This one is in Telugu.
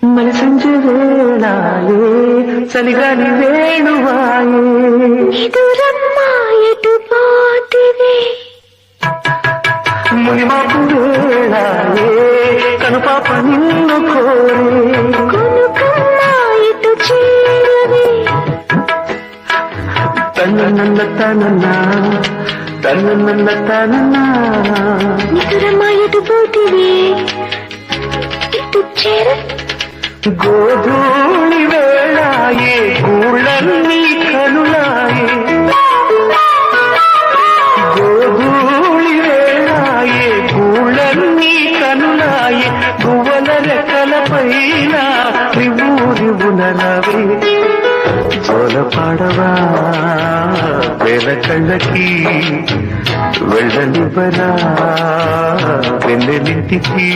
మరి సంజೆ వేళాయే చలిగాలి వేణువాయే ఎదురమ్మా ఎటు పోతివే మునిమాపు వేళాయే కనుపాప నిన్ను కోరే కొనుకమ్మా ఎటు చేరవే తన్న తనన్నా ఎదురమ్మా ఎటు పోతివే ఎటు చేర గోధూళి వేళాయే గూళ్ళన్నీ కనులాయే గోధూళి వేళాయే గూళ్ళన్నీ కనులాయే గువ్వల రెక్కల పైన రివునరవే జోల పాడవా వేల కళ్ళకి వెళ్ళనివ్వరా వెన్నెలింటికి